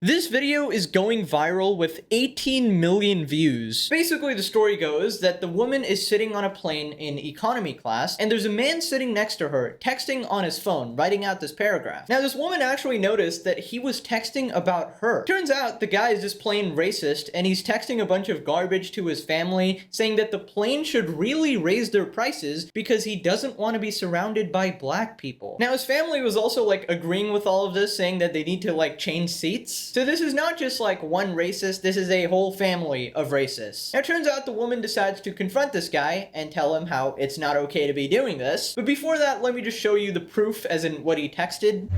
This video is going viral with 18 million views. Basically, the story goes that the woman is sitting on a plane in economy class, and there's a man sitting next to her, texting on his phone, writing out this paragraph. Now, this woman actually noticed that he was texting about her. Turns out the guy is just plain racist, and he's texting a bunch of garbage to his family, saying that the plane should really raise their prices because he doesn't want to be surrounded by black people. Now, his family was also agreeing with all of this, saying that they need to change seats. So this is not just one racist, this is a whole family of racists. Now it turns out the woman decides to confront this guy and tell him how it's not okay to be doing this. But before that, let me just show you the proof as in what he texted.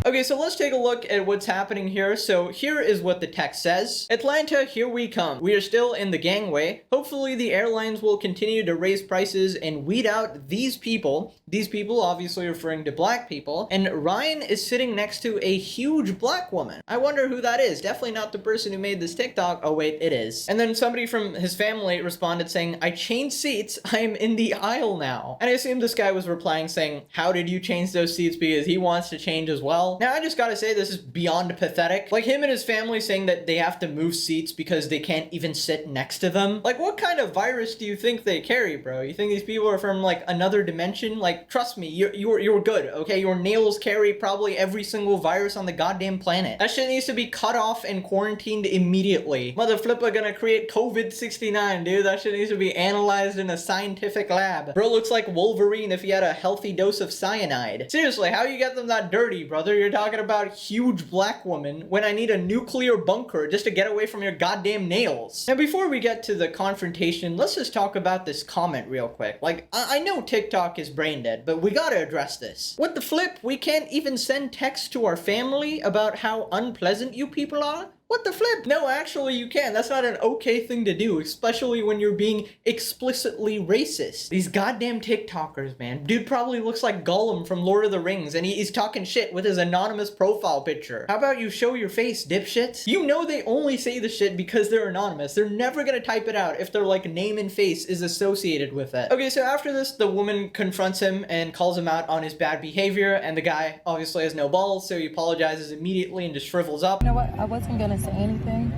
Okay, so let's take a look at what's happening here. So here is what the text says. Atlanta, here we come. We are still in the gangway. Hopefully the airlines will continue to raise prices and weed out these people. These people obviously referring to black people. And Ryan is sitting next to a huge black woman. I wonder who that is. Definitely not the person who made this TikTok. Oh wait, it is. And then somebody from his family responded saying, I changed seats. I am in the aisle now. And I assume this guy was replying saying, how did you change those seats? Because he wants to change as well. Now, I just gotta say, this is beyond pathetic. Him and his family saying that they have to move seats because they can't even sit next to them. What kind of virus do you think they carry, bro? You think these people are from, another dimension? Trust me, you're good, okay? Your nails carry probably every single virus on the goddamn planet. That shit needs to be cut off and quarantined immediately. Mother flipper gonna create COVID-69, dude. That shit needs to be analyzed in a scientific lab. Bro looks like Wolverine if he had a healthy dose of cyanide. Seriously, how you get them that dirty, brother? You're talking about huge black woman when I need a nuclear bunker just to get away from your goddamn nails. Now, before we get to the confrontation, let's just talk about this comment real quick. I know TikTok is brain dead, but we gotta address this. What the flip? We can't even send texts to our family about how unpleasant you people are? What the flip? No, actually you can. That's not an okay thing to do, especially when you're being explicitly racist. These goddamn TikTokers, man. Dude probably looks like Gollum from Lord of the Rings, and he's talking shit with his anonymous profile picture. How about you show your face, dipshits? You know they only say the shit because they're anonymous. They're never gonna type it out if their name and face is associated with it. Okay, so after this, the woman confronts him and calls him out on his bad behavior, and the guy obviously has no balls, so he apologizes immediately and just shrivels up. You know what? I wasn't gonna say anything.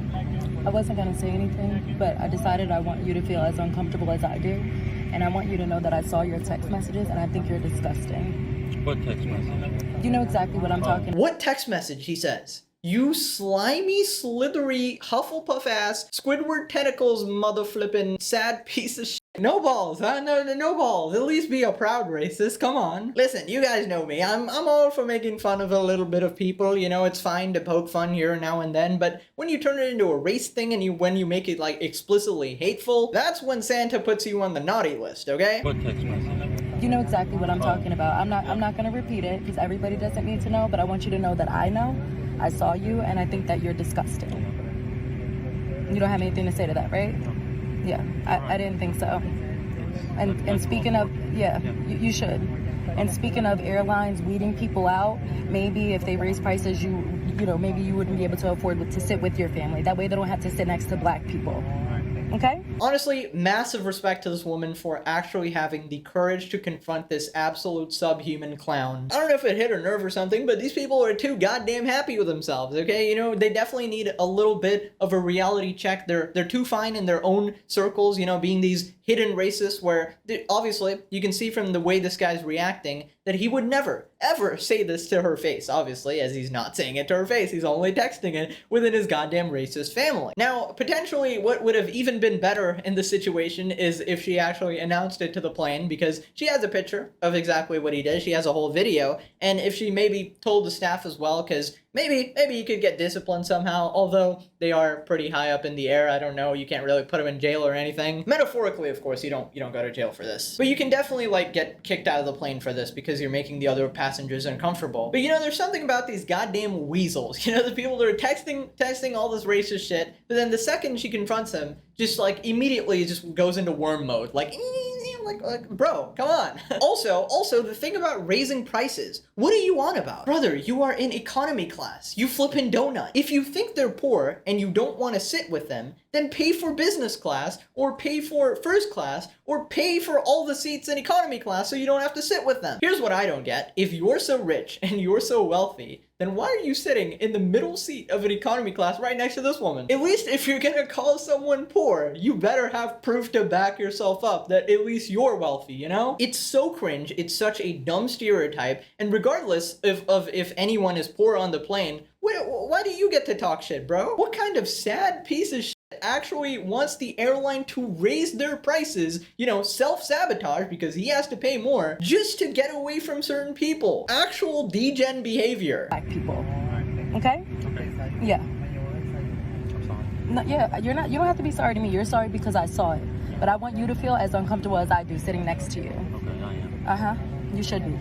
But I decided I want you to feel as uncomfortable as I do. And I want you to know that I saw your text messages and I think you're disgusting. What text message? You know exactly what I'm talking about. What text message, he says? You slimy, slithery, Hufflepuff ass, Squidward tentacles, mother flippin' sad piece of shit. No balls, huh? No balls. At least be a proud racist. Come on. Listen, you guys know me. I'm all for making fun of a little bit of people. You know, it's fine to poke fun here now and then. But when you turn it into a race thing and when you make it explicitly hateful, that's when Santa puts you on the naughty list. Okay? What text message? You know exactly what I'm talking about. I'm not gonna repeat it because everybody doesn't need to know. But I want you to know that I know. I saw you, and I think that you're disgusting. You don't have anything to say to that, right? Yeah, I didn't think so. And speaking of, yeah, you should. And speaking of airlines weeding people out, maybe if they raise prices, you know, maybe you wouldn't be able to afford to sit with your family. That way they don't have to sit next to black people. Okay? Honestly, massive respect to this woman for actually having the courage to confront this absolute subhuman clown. I don't know if it hit her nerve or something, but these people are too goddamn happy with themselves, okay? You know, they definitely need a little bit of a reality check. They're too fine in their own circles, you know, being these hidden racists where, obviously, you can see from the way this guy's reacting that he would never, ever say this to her face, obviously, as he's not saying it to her face. He's only texting it within his goddamn racist family. Now, potentially, what would have even been better in the situation is if she actually announced it to the plane, because she has a picture of exactly what he did. She has a whole video, and if she maybe told the staff as well, because maybe you could get disciplined somehow, although they are pretty high up in the air. I don't know. You can't really put them in jail or anything. Metaphorically, of course, you don't go to jail for this. But you can definitely get kicked out of the plane for this because you're making the other passengers uncomfortable. But you know, there's something about these goddamn weasels. You know, the people that are texting all this racist shit, but then the second she confronts him, just immediately just goes into worm mode. Bro, come on. Also, the thing about raising prices, what are you on about? Brother, you are in economy class. You flippin' donut. If you think they're poor and you don't want to sit with them, then pay for business class, or pay for first class, or pay for all the seats in economy class so you don't have to sit with them. Here's what I don't get. If you're so rich and you're so wealthy, then why are you sitting in the middle seat of an economy class right next to this woman? At least if you're gonna call someone poor, you better have proof to back yourself up that at least you're wealthy, you know? It's so cringe, it's such a dumb stereotype, and regardless of if anyone is poor on the plane, why do you get to talk shit, bro? What kind of sad piece of shit actually wants the airline to raise their prices, you know, self-sabotage because he has to pay more just to get away from certain people? Actual degen behavior. Black people. Okay? Yeah. No, yeah, you don't have to be sorry to me. You're sorry because I saw it. But I want you to feel as uncomfortable as I do sitting next to you. Okay, I am. Uh-huh. You should be.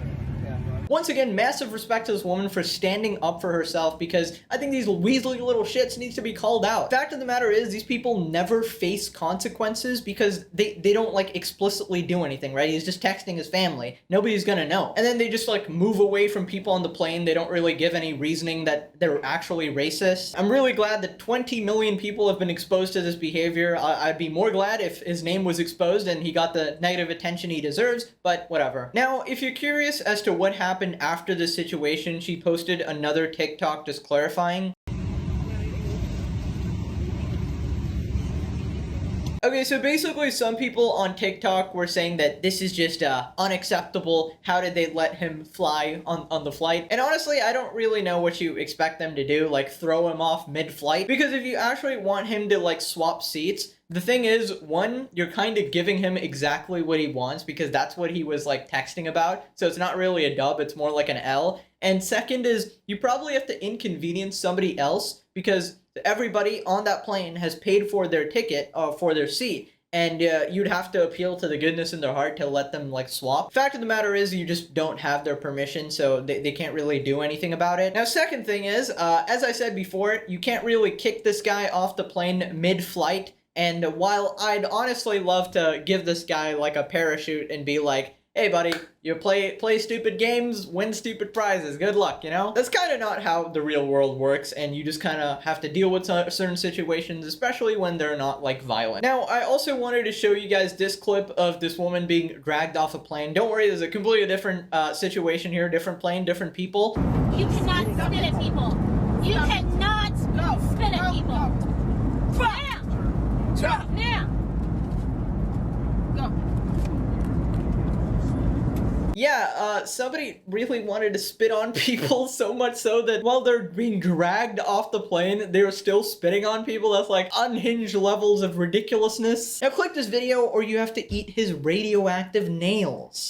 Once again, massive respect to this woman for standing up for herself, because I think these weaselly little shits needs to be called out. Fact of the matter is, these people never face consequences because they don't like explicitly do anything, right? He's just texting his family. Nobody's gonna know. And then they just like move away from people on the plane. They don't really give any reasoning that they're actually racist. I'm really glad that 20 million people have been exposed to this behavior. I'd be more glad if his name was exposed and he got the negative attention he deserves, but whatever. Now, if you're curious as to what happened after this situation, she posted another TikTok just clarifying. Okay, so basically some people on TikTok were saying that this is just unacceptable. How did they let him fly on the flight? And honestly, I don't really know what you expect them to do, like throw him off mid-flight. Because if you actually want him to like swap seats, the thing is, one, you're kind of giving him exactly what he wants because that's what he was like texting about. So it's not really a dub, it's more like an L. And second is, you probably have to inconvenience somebody else because everybody on that plane has paid for their ticket, for their seat. And you'd have to appeal to the goodness in their heart to let them like swap. Fact of the matter is, you just don't have their permission, so they can't really do anything about it. Now, second thing is, as I said before, you can't really kick this guy off the plane mid-flight. And while I'd honestly love to give this guy like a parachute and be like, hey buddy, you play stupid games, win stupid prizes, good luck, you know? That's kind of not how the real world works, and you just kind of have to deal with certain situations, especially when they're not like violent. Now, I also wanted to show you guys this clip of this woman being dragged off a plane. Don't worry, there's a completely different situation here, different plane, different people. You cannot spit at people. You cannot spit at people. Now. Now. Go. Yeah, somebody really wanted to spit on people so much so that while they're being dragged off the plane, they were still spitting on people. That's like unhinged levels of ridiculousness. Now click this video or you have to eat his radioactive nails.